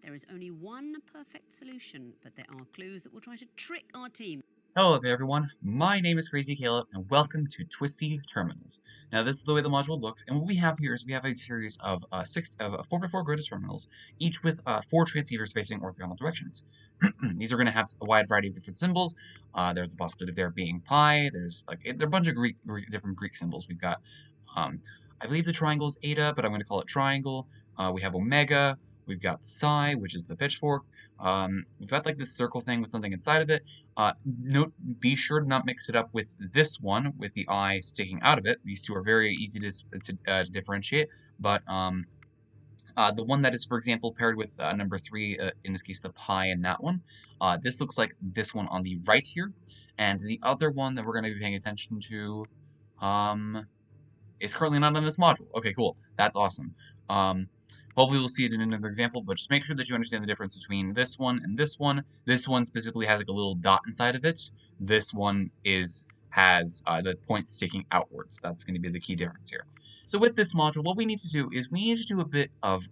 There is only one perfect solution, but there are clues that will try to trick our team. Hello there everyone, my name is Crazy Caleb and welcome to Twisty Terminals. Now this is the way the module looks, and what we have here is we have a series of 4x4 gridded terminals, each with 4 transceivers facing orthogonal directions. These are going to have a wide variety of different symbols. There's the possibility of there being pi, there's like there are a bunch of different Greek symbols. We've got, I believe the triangle is eta, but I'm going to call it triangle. We have omega, we've got psi, which is the pitchfork. We've got like this circle thing with something inside of it. Be sure to not mix it up with this one with the eye sticking out of it. These two are very easy to differentiate, but the one that is, for example, paired with number 3, in this case the pi in that one, this looks like this one on the right here, and the other one that we're going to be paying attention to is currently not on this module. Okay, cool. That's awesome. Hopefully we'll see it in another example, but just make sure that you understand the difference between this one and this one. This one specifically has like a little dot inside of it. This one has the point sticking outwards. That's going to be the key difference here. So with this module, what we need to do is we need to do a bit of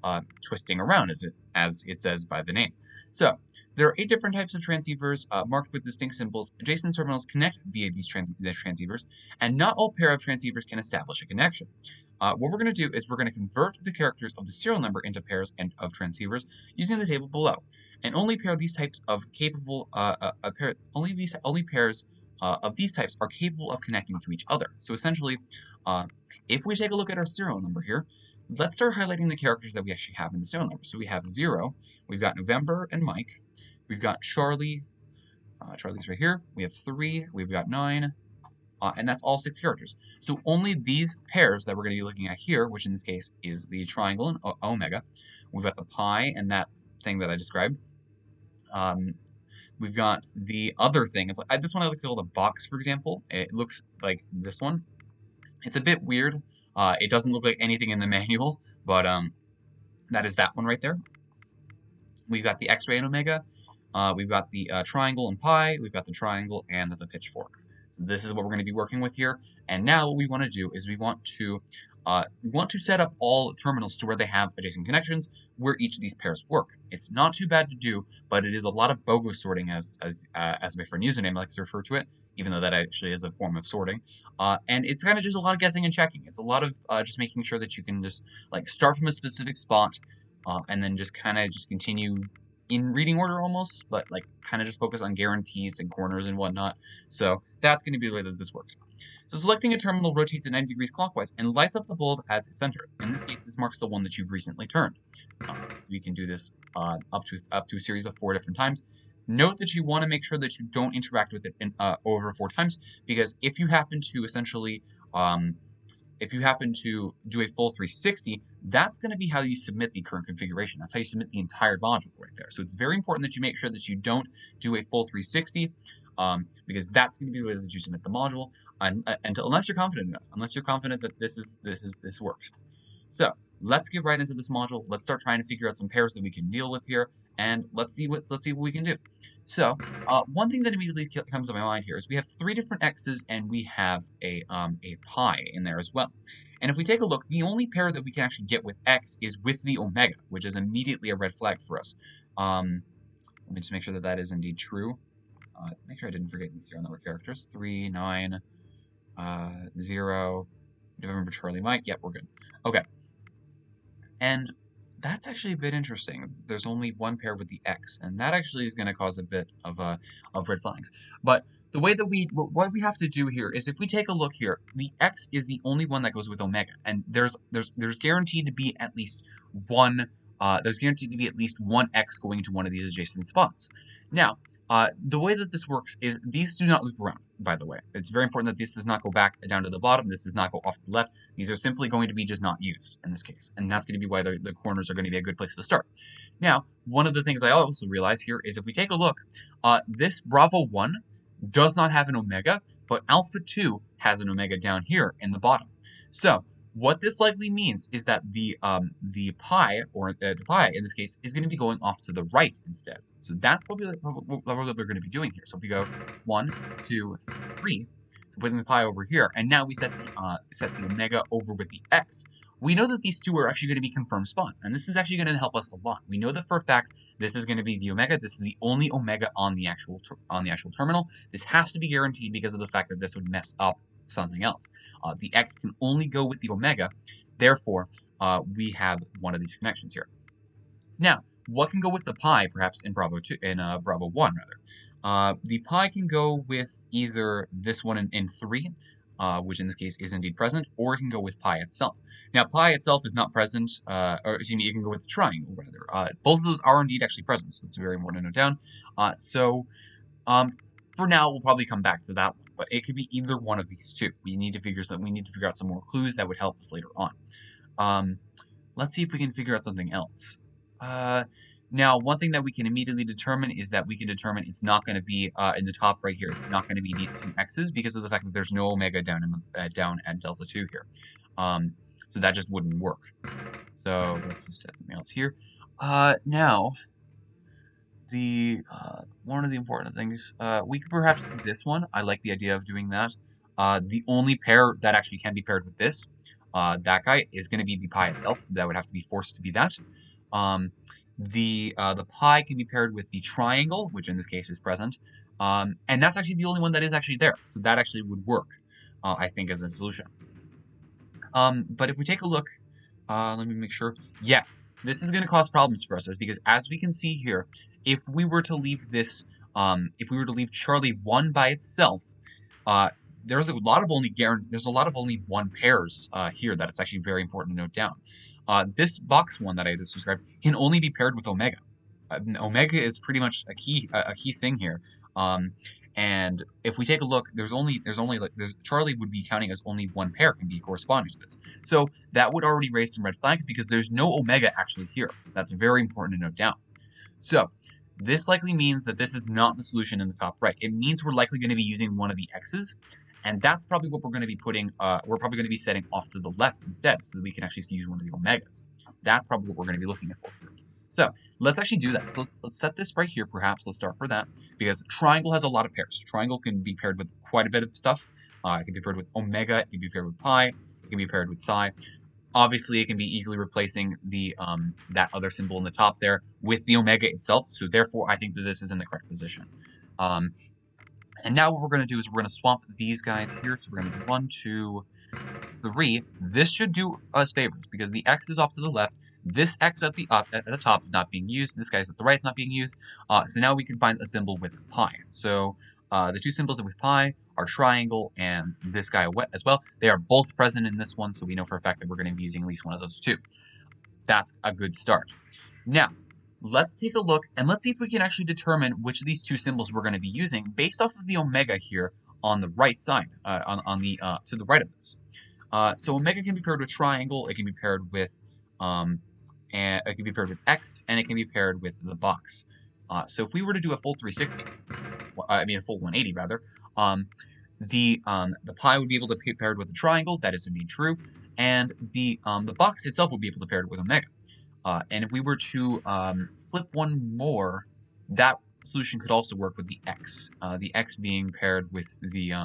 twisting around, as it says by the name. So there are 8 different types of transceivers marked with distinct symbols. Adjacent terminals connect via these transceivers, and not all pair of transceivers can establish a connection. What we're going to do is we're going to convert the characters of the serial number into pairs of transceivers using the table below, and only pair these types of only pairs of these types are capable of connecting to each other. So essentially, if we take a look at our serial number here, let's start highlighting the characters that we actually have in the serial number. So we have 0, we've got November and Mike, we've got Charlie, Charlie's right here, we have 3, we've got 9, and that's all 6 characters. So only these pairs that we're going to be looking at here, which in this case is the triangle and omega, we've got the pi and that thing that I described. We've got the other thing. It's like this one I like to call the box, for example. It looks like this one. It's a bit weird. It doesn't look like anything in the manual, but that is that one right there. We've got the X-ray and omega. We've got the triangle and pi. We've got the triangle and the pitchfork. So this is what we're going to be working with here. And now what we want to do is we want to set up all terminals to where they have adjacent connections where each of these pairs work. It's not too bad to do, but it is a lot of BOGO sorting, as my friend username likes to refer to it, even though that actually is a form of sorting. And it's kind of just a lot of guessing and checking. It's a lot of just making sure that you can just like start from a specific spot and then just kind of just continue in reading order almost, but like kind of just focus on guarantees and corners and whatnot. So that's going to be the way that this works. So selecting a terminal rotates at 90 degrees clockwise and lights up the bulb at its center. In this case, this marks the one that you've recently turned. We can do this up to a series of 4 different times. Note that you want to make sure that you don't interact with it over 4 times, because if you happen to essentially do a full 360, that's going to be how you submit the current configuration. That's how you submit the entire module right there. So it's very important that you make sure that you don't do a full 360, because that's going to be the way that you submit the module, unless you're confident enough, unless you're confident that this works. So let's get right into this module. Let's start trying to figure out some pairs that we can deal with here, and let's see what we can do. So one thing that immediately comes to my mind here is we have 3 different x's and we have a pi in there as well. And if we take a look, the only pair that we can actually get with x is with the omega, which is immediately a red flag for us. Let me just make sure that that is indeed true. Make sure I didn't forget the serial number characters. 3, 9, 0, November, Charlie, Mike. Yep, we're good. Okay. And that's actually a bit interesting. There's only one pair with the X, and that actually is going to cause a bit of red flags. But the way that what we have to do here is if we take a look here, the X is the only one that goes with omega, and there's guaranteed to be at least one. There's guaranteed to be at least one X going to one of these adjacent spots. Now, the way that this works is these do not loop around, by the way. It's very important that this does not go back down to the bottom. This does not go off to the left. These are simply going to be just not used in this case. And that's going to be why the corners are going to be a good place to start. Now, one of the things I also realize here is if we take a look, this Bravo 1 does not have an omega, but Alpha 2 has an omega down here in the bottom. So what this likely means is that the pi, or the pi in this case, is going to be going off to the right instead. So that's what we're going to be doing here. So if we go 1, 2, 3, so putting the pi over here, and now we set the omega over with the x. we know that these two are actually going to be confirmed spots, and this is actually going to help us a lot. We know that for a fact this is going to be the omega. This is the only omega on the actual terminal. This has to be guaranteed because of the fact that this would mess up something else. The x can only go with the omega, therefore we have one of these connections here. Now, what can go with the pi, perhaps in Bravo 1 rather? The pi can go with either this one in 3, which in this case is indeed present, or it can go with pi itself. Now, pi itself is not present, or excuse me, it can go with the triangle, rather. Both of those are indeed actually present, so it's very important to note down. For now, we'll probably come back to that one, but it could be either one of these two. We need to figure out some more clues that would help us later on. Let's see if we can figure out something else. Now, one thing that we can immediately determine is that we can determine it's not going to be in the top right here. It's not going to be these two x's because of the fact that there's no omega down down at delta 2 here. So that just wouldn't work. So let's just set something else here. Now, one of the important things, we could perhaps do this one. I like the idea of doing that. The only pair that actually can be paired with this, that guy, is going to be the pi itself. So that would have to be forced to be that. The pi can be paired with the triangle, which in this case is present, and that's actually the only one that is actually there. So that actually would work, I think, as a solution. But if we take a look, let me make sure. Yes, this is going to cause problems for us, because as we can see here, if we were to leave this, if we were to leave Charlie 1 by itself, there's a lot of only 1 pairs here that it's actually very important to note down. This box one that I just described can only be paired with omega. Omega is pretty much a key thing here. And if we take a look, Charlie would be counting as only 1 pair can be corresponding to this. So that would already raise some red flags because there's no omega actually here. That's very important to note down. So this likely means that this is not the solution in the top right. It means we're likely going to be using one of the x's, and that's probably what we're going to be putting, we're probably going to be setting off to the left instead, so that we can actually use one of the omegas. That's probably what we're going to be looking for here. So let's actually do that. So let's set this right here, perhaps. Let's start for that, because triangle has a lot of pairs. Triangle can be paired with quite a bit of stuff. It can be paired with omega, it can be paired with pi, it can be paired with psi. Obviously, it can be easily replacing the that other symbol in the top there with the omega itself, so therefore I think that this is in the correct position. And now what we're going to do is we're going to swap these guys here. So we're going to do 1, 2, 3. This should do us favors because the x is off to the left. This x at the top is not being used. This guy's at the right is not being used. So now we can find a symbol with pi. So the two symbols with pi are triangle and this guy as well. They are both present in this one, so we know for a fact that we're going to be using at least one of those two. That's a good start. Now, let's take a look and let's see if we can actually determine which of these two symbols we're going to be using based off of the omega here on the right side, to the right of this. So omega can be paired with triangle, it can be paired with x, and it can be paired with the box. So if we were to do a full 360, a full 180 rather, the pi would be able to be paired with the triangle. That is indeed true, and the box itself would be able to pair it with omega. And if we were to flip one more, that solution could also work with the x. The x being paired with the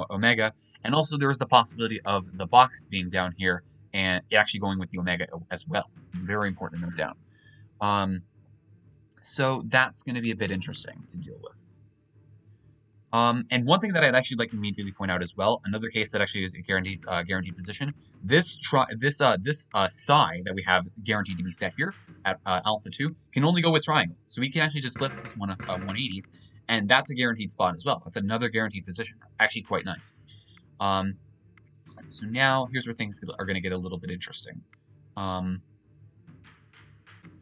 omega, and also there is the possibility of the box being down here and actually going with the omega as well. Very important to note down. So that's going to be a bit interesting to deal with. And one thing that I'd actually like to immediately point out as well, another case that actually is a guaranteed position. This psi that we have guaranteed to be set here at alpha 2 can only go with triangle. So we can actually just flip this one 180, and that's a guaranteed spot as well. That's another guaranteed position. That's actually quite nice. So now here's where things are going to get a little bit interesting. There's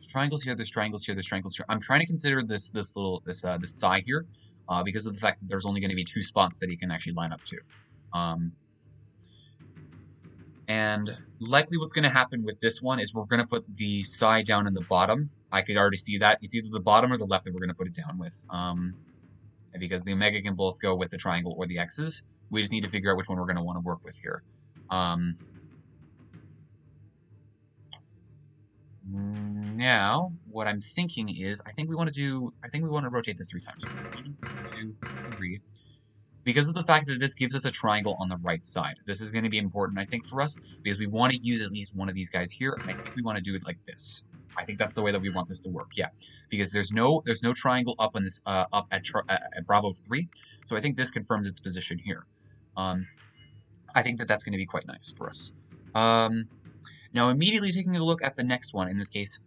triangles here. There's triangles here. There's triangles here. I'm trying to consider this psi here. Because of the fact that there's only going to be 2 spots that he can actually line up to. And likely what's going to happen with this one is we're going to put the psi down in the bottom. I could already see that. It's either the bottom or the left that we're going to put it down with. Because the omega can both go with the triangle or the x's. We just need to figure out which one we're going to want to work with here. Now, what I'm thinking is, I think we want to rotate this 3 times. 1, 2, 3. because of the fact that this gives us a triangle on the right side. This is going to be important, I think, for us, because we want to use at least one of these guys here, and I think we want to do it like this. I think that's the way that we want this to work, yeah. Because there's no triangle up on this up at Bravo 3, so I think this confirms its position here. I think that that's going to be quite nice for us. Now, immediately taking a look at the next one, in this case,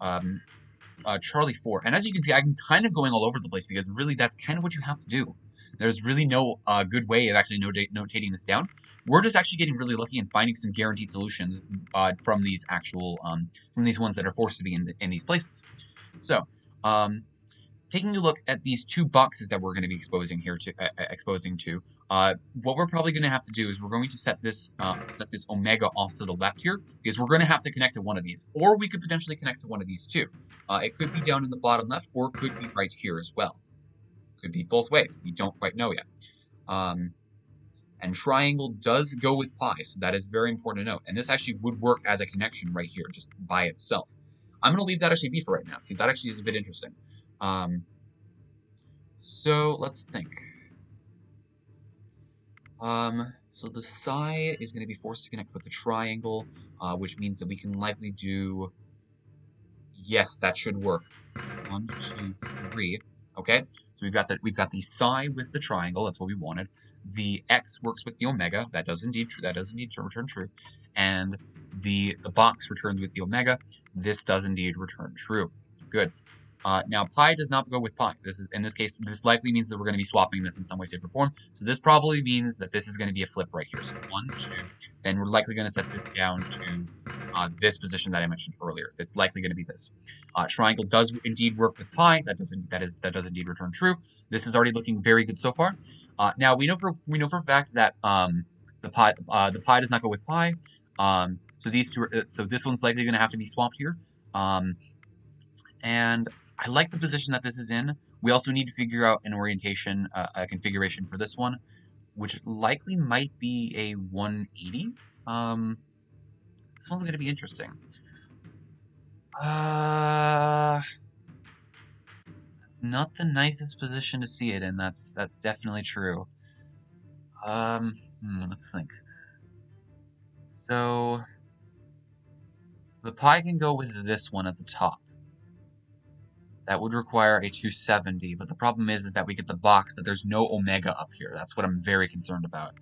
Charlie 4. And as you can see, I'm kind of going all over the place because really that's kind of what you have to do. There's really no good way of actually notating this down. We're just actually getting really lucky and finding some guaranteed solutions from these actual from these ones that are forced to be in these places. So, taking a look at these two boxes that we're going to be exposing to, what we're probably going to have to do is we're going to set this omega off to the left here, because we're going to have to connect to one of these, or we could potentially connect to one of these too. It could be down in the bottom left, or it could be right here as well. Could be both ways. We don't quite know yet. And triangle does go with pi, so that is very important to note. And this actually would work as a connection right here, just by itself. I'm going to leave that actually be for right now, because that actually is a bit interesting. So let's think. So the psi is going to be forced to connect with the triangle, which means that we can likely do. Yes, that should work. 1, 2, 3. Okay, so we've got the psi with the triangle. That's what we wanted. The x works with the omega. That does indeed return true, and the box returns with the omega. This does indeed return true. Good. Now pi does not go with pi. In this case, this likely means that we're going to be swapping this in some way, shape, or form. So this probably means that this is going to be a flip right here. So 1, 2. Then we're likely going to set this down to this position that I mentioned earlier. It's likely going to be this. Triangle does indeed work with pi. That does indeed return true. This is already looking very good so far. Now we know for a fact that the pi does not go with pi. So these two. So this one's likely going to have to be swapped here. And I like the position that this is in. We also need to figure out an orientation, a configuration for this one, which likely might be a 180. This one's going to be interesting. It's not the nicest position to see it in. That's definitely true. Let's think. So the pi can go with this one at the top. That would require a 270, but the problem is that we get the box, but there's no omega up here. That's what I'm very concerned about.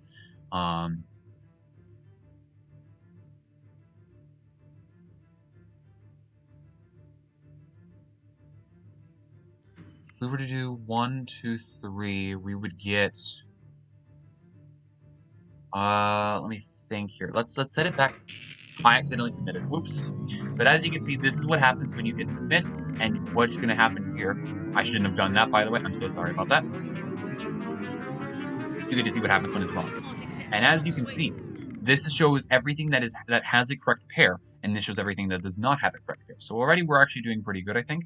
If we were to do 1, 2, 3, we would get. Let me think here. Let's set it back. I accidentally submitted. Whoops. But as you can see, this is what happens when you hit submit, and what's going to happen here. I shouldn't have done that, by the way. I'm so sorry about that. You get to see what happens when it's wrong. And as you can see, this shows everything that has a correct pair, and this shows everything that does not have a correct pair. So already we're actually doing pretty good, I think.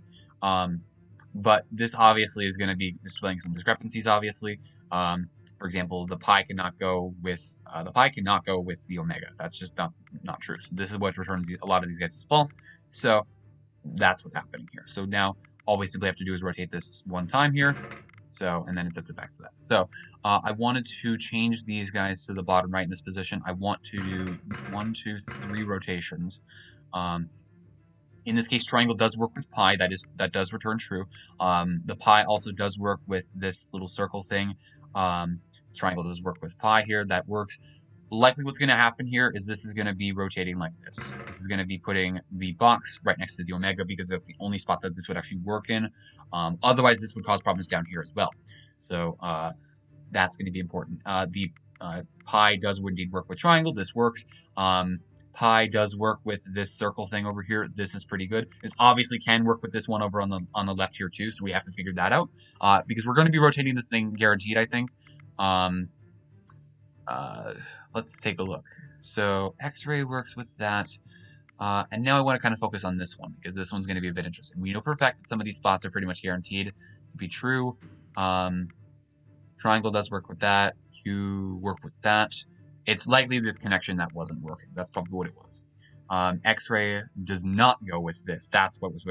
But this obviously is going to be displaying some discrepancies, obviously. For example, the pi cannot go with the omega. That's just not true. So this is what returns a lot of these guys as false. So that's what's happening here. So now all we simply have to do is rotate this one time here. So, and then it sets it back to that. So I wanted to change these guys to the bottom right in this position. I want to do 1, 2, 3 rotations. In this case, triangle does work with pi. That does return true. The pi also does work with this little circle thing. Triangle does work with pi here. That works. Likely what's going to happen here is this is going to be rotating like this. This is going to be putting the box right next to the omega because that's the only spot that this would actually work in. Otherwise, this would cause problems down here as well. So that's going to be important. The pi does indeed work with triangle. This works. Pi does work with this circle thing over here. This is pretty good. It obviously can work with this one over on the left here too, so we have to figure that out. Because we're going to be rotating this thing guaranteed, I think. Let's take a look. So X-ray works with that. And now I want to kind of focus on this one, because this one's going to be a bit interesting. We know for a fact that some of these spots are pretty much guaranteed to be true. Triangle does work with that. Q work with that. It's likely this connection that wasn't working. That's probably what it was. X-ray does not go with this. That's what was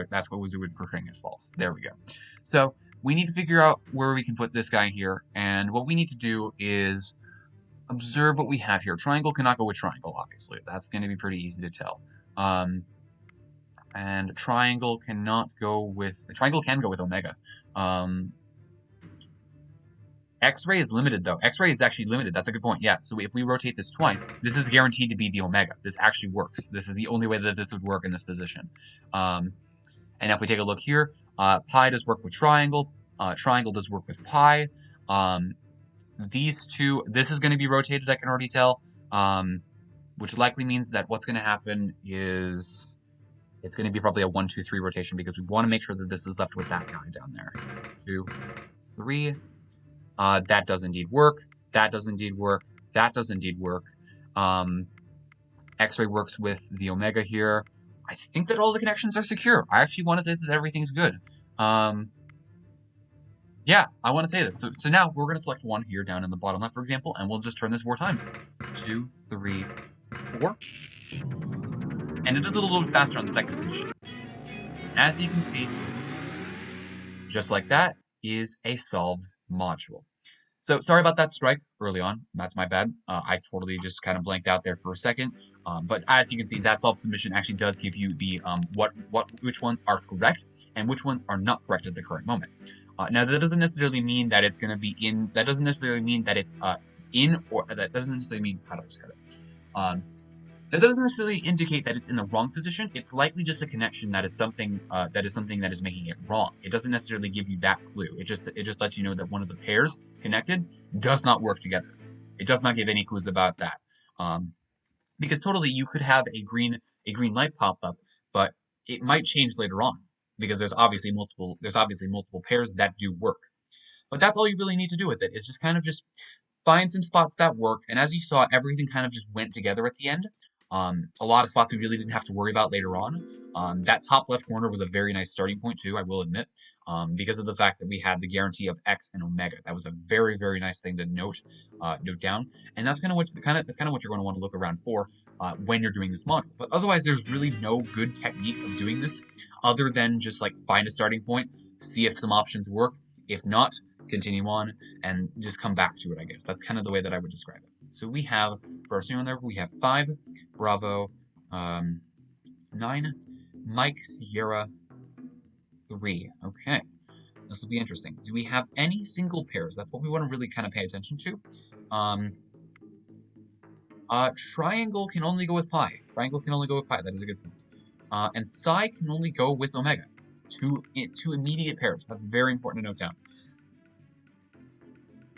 portraying it false. There we go. So we need to figure out where we can put this guy here, and what we need to do is observe what we have here. Triangle cannot go with triangle, obviously. That's going to be pretty easy to tell. And triangle cannot go with... Triangle can go with omega. X-ray is limited, though. X-ray is actually limited. That's a good point. Yeah, so if we rotate this twice, this is guaranteed to be the omega. This actually works. This is the only way that this would work in this position. And if we take a look here, pi does work with triangle. Triangle does work with pi. These two, this is going to be rotated, I can already tell, which likely means that what's going to happen is it's going to be probably a 1, 2, 3 rotation because we want to make sure that this is left with that guy down there. 2, 3. That does indeed work. That does indeed work. That does indeed work. X-ray works with the omega here. I think that all the connections are secure. I actually want to say that everything's good. Yeah, I want to say this. So now we're going to select one here down in the bottom left, for example, and we'll just turn this 4 times. 2, 3, 4. And it does it a little bit faster on the second submission. As you can see, just like that, is a solved module. So sorry about that strike early on. That's my bad. I totally just kind of blanked out there for a second. But as you can see, that solved submission actually does give you the which ones are correct and which ones are not correct at the current moment. Now that doesn't necessarily mean that it's going to be in. That doesn't necessarily mean that it's in, or that doesn't necessarily mean how do I describe it. That doesn't necessarily indicate that it's in the wrong position. It's likely just a connection that is something that is making it wrong. It doesn't necessarily give you that clue. It just lets you know that one of the pairs connected does not work together. It does not give any clues about that. Because totally you could have a green light pop up, but it might change later on because there's obviously multiple pairs that do work. But that's all you really need to do with it. It's just kind of just find some spots that work, and as you saw, everything kind of just went together at the end. A lot of spots we really didn't have to worry about later on. That top left corner was a very nice starting point too, I will admit, because of the fact that we had the guarantee of X and omega. That was a very, very nice thing to note down, and that's kind of what you're going to want to look around for when you're doing this module. But otherwise, there's really no good technique of doing this other than just like find a starting point, see if some options work. If not, continue on and just come back to it, I guess. That's kind of the way that I would describe it. So we have, for our serial number, we have 5, Bravo, 9, Mike, Sierra, 3. Okay, this will be interesting. Do we have any single pairs? That's what we want to really kind of pay attention to. Triangle can only go with pi. Triangle can only go with pi. That is a good point. And psi can only go with omega. Two immediate pairs. That's very important to note down.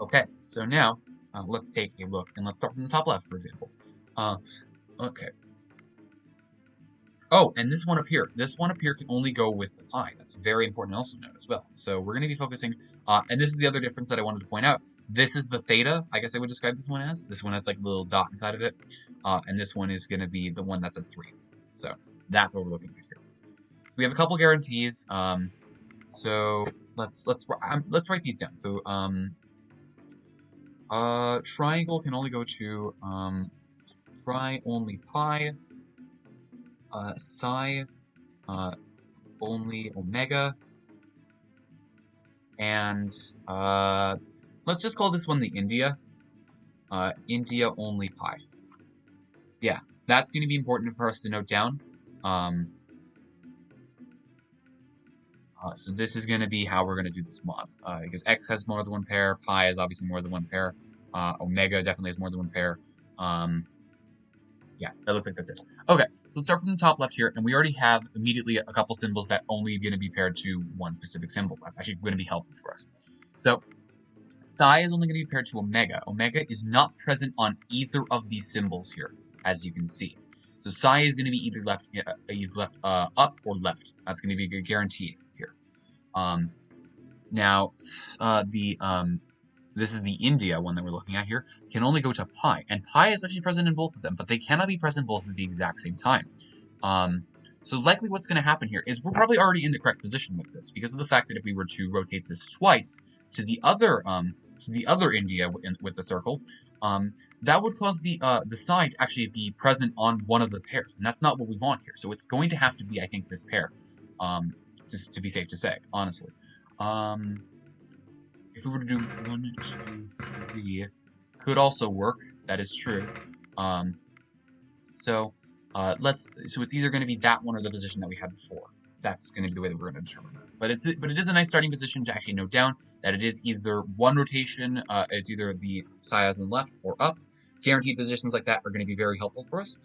Okay, so now let's take a look, and let's start from the top left, for example. Okay. Oh, and this one up here. This one up here can only go with the pi. That's very important to also note as well. So we're going to be focusing, and this is the other difference that I wanted to point out. This is the theta, I guess I would describe this one as. This one has like a little dot inside of it, and this one is going to be the one that's at 3. So that's what we're looking at here. So we have a couple guarantees. So let's write these down. So triangle can only go to try only pi. Psi only omega. And let's just call this one the India. India only pi. Yeah, that's going to be important for us to note down. So this is going to be how we're going to do this mod. Because X has more than one pair, pi is obviously more than one pair, omega definitely has more than one pair. Yeah, that looks like that's it. Okay, so let's start from the top left here, and we already have immediately a couple symbols that only going to be paired to one specific symbol. That's actually going to be helpful for us. So psi is only going to be paired to omega. Omega is not present on either of these symbols here, as you can see. So psi is going to be either left up or left. That's going to be guaranteed here. Now this is the India one that we're looking at here, can only go to pi, and pi is actually present in both of them, but they cannot be present both at the exact same time. So likely what's going to happen here is we're probably already in the correct position with this, because of the fact that if we were to rotate this twice to the other India with the circle, that would cause the psi to actually be present on one of the pairs, and that's not what we want here. So it's going to have to be, I think, this pair, just to be safe to say, honestly. if we were to do 1, 2, 3, could also work. That is true. So it's either going to be that one or the position that we had before. That's going to be the way that we're going to determine that. But it is a nice starting position to actually note down that it is either one rotation, it's either the Sayas on the left or up. Guaranteed positions like that are going to be very helpful for us.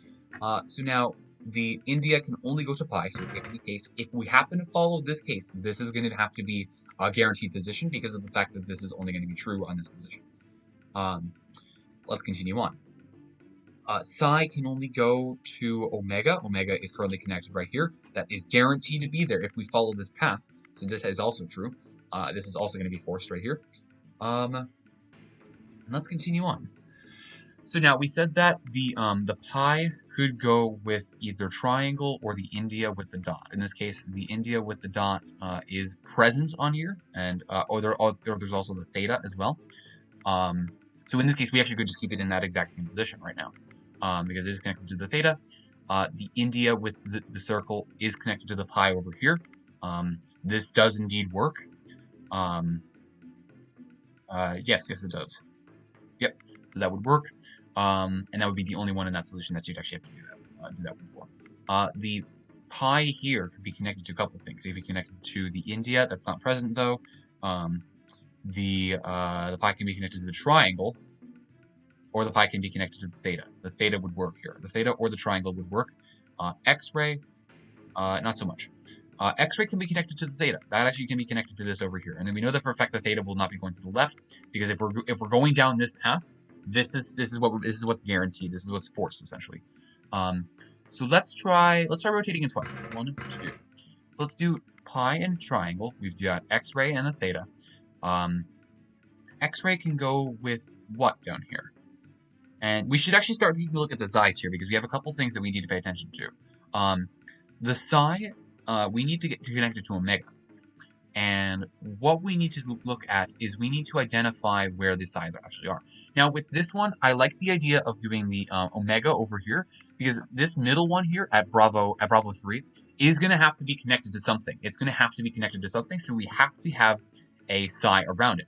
So now the India can only go to pi. So in this case, if we happen to follow this case, this is going to have to be a guaranteed position because of the fact that this is only going to be true on this position. Let's continue on. Psi can only go to omega. Omega is currently connected right here. That is guaranteed to be there if we follow this path. So this is also true. This is also going to be forced right here. And let's continue on. So now we said that the pi could go with either triangle or the India with the dot. In this case, the India with the dot is present on here, and there's also the theta as well. So in this case, we actually could just keep it in that exact same position right now. Because it is connected to the theta. The India with the circle is connected to the pi over here. This does indeed work. Yes, it does. Yep, so that would work. And that would be the only one in that solution that you'd actually have to do that one for. The pi here could be connected to a couple things. It could be connected to the India, that's not present though. The pi can be connected to the triangle, or the pi can be connected to the theta. The theta would work here. The theta or the triangle would work. X-ray, not so much. X-ray can be connected to the theta. That actually can be connected to this over here. And then we know that for a fact the theta will not be going to the left, because if we're going down this path, this is what's guaranteed. This is what's forced essentially. So let's try rotating it twice. 1, 2. So let's do pi and triangle. We've got X-ray and the theta. X-ray can go with what down here? And we should actually start taking a look at the Xi's here, because we have a couple things that we need to pay attention to. The Psi, we need to get connected to omega. And what we need to look at is we need to identify where the Psi's actually are. Now with this one, I like the idea of doing the omega over here, because this middle one here at Bravo 3 is going to have to be connected to something. It's going to have to be connected to something, so we have to have a Psi around it.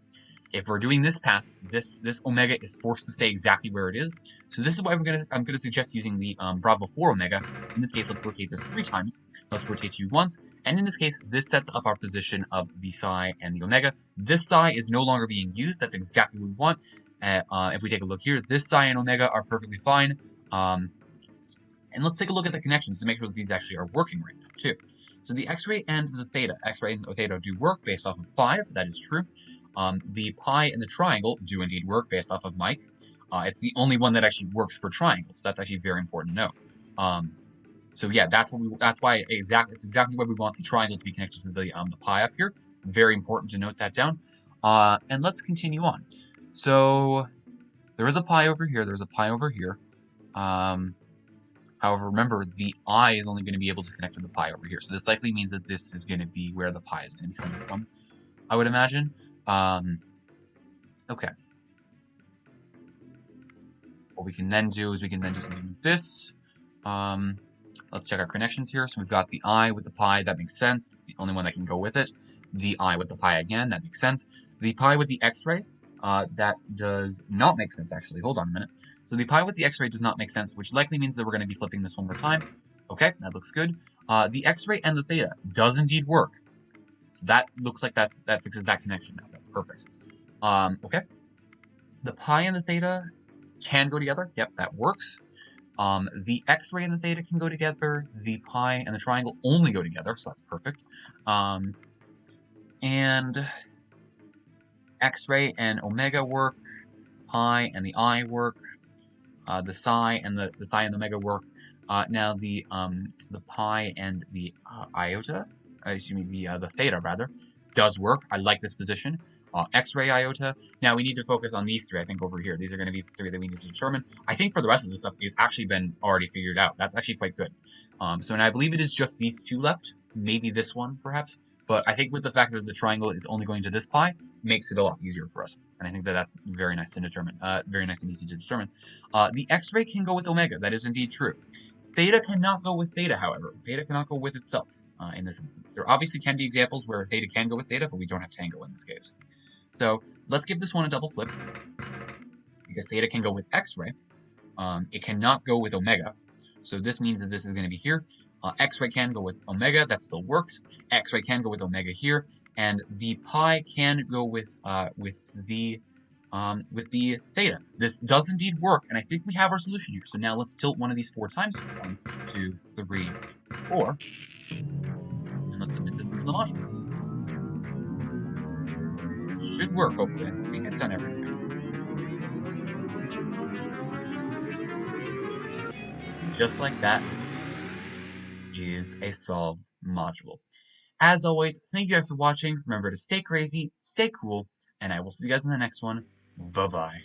If we're doing this path, this omega is forced to stay exactly where it is. So this is why I'm gonna suggest using the Bravo 4 omega. In this case, let's rotate this 3 times. Let's rotate you once. And in this case, this sets up our position of the psi and the omega. This psi is no longer being used. That's exactly what we want. If we take a look here, this psi and omega are perfectly fine. And let's take a look at the connections to make sure that these actually are working right now too. So the X-ray and the theta. X-ray and theta do work based off of 5. That is true. The pi and the triangle do indeed work based off of Mike. It's the only one that actually works for triangles. So that's actually very important to know. So yeah, it's exactly why we want the triangle to be connected to the pi up here. Very important to note that down. And let's continue on. So there is a pi over here. There's a pi over here. However, remember, the I is only going to be able to connect to the pi over here. So this likely means that this is going to be where the pi is going to be coming from, I would imagine. Okay. What we can then do is we can then do something like this. Let's check our connections here. So we've got the I with the pi. That makes sense. It's the only one that can go with it. The I with the pi again. That makes sense. The pi with the X-ray. That does not make sense, actually. Hold on a minute. So the pi with the X-ray does not make sense, which likely means that we're going to be flipping this one more time. Okay, that looks good. The X-ray and the theta does indeed work. So that looks like that fixes that connection now. That's perfect. Okay. The pi and the theta can go together. Yep, that works. The X-ray and the theta can go together. The pi and the triangle only go together, so that's perfect. And X-ray and omega work. Pi and the I work. The psi and the omega work. Now the pi and the iota, the theta rather, does work. I like this position. X-ray iota. Now we need to focus on these 3, I think, over here. These are going to be the 3 that we need to determine. I think for the rest of this stuff, it's actually been already figured out. That's actually quite good. So and I believe it is just these 2 left. Maybe this one, perhaps. But I think with the fact that the triangle is only going to this pi, makes it a lot easier for us. And I think that that's very nice to determine. Very nice and easy to determine. The X-ray can go with omega. That is indeed true. Theta cannot go with theta, however. Theta cannot go with itself in this instance. There obviously can be examples where theta can go with theta, but we don't have tango in this case. So let's give this one a double flip, because theta can go with x-ray. It cannot go with omega. So this means that this is going to be here. X-ray can go with omega, that still works. X-ray can go with omega here, and the pi can go with the theta. This does indeed work, and I think we have our solution here. So now let's tilt one of these 4 times. 1, 2, 3, 4, and let's submit this into the module. Should work, hopefully. I think I've done everything. Just like that is a solved module. As always, thank you guys for watching. Remember to stay crazy, stay cool, and I will see you guys in the next one. Bye-bye.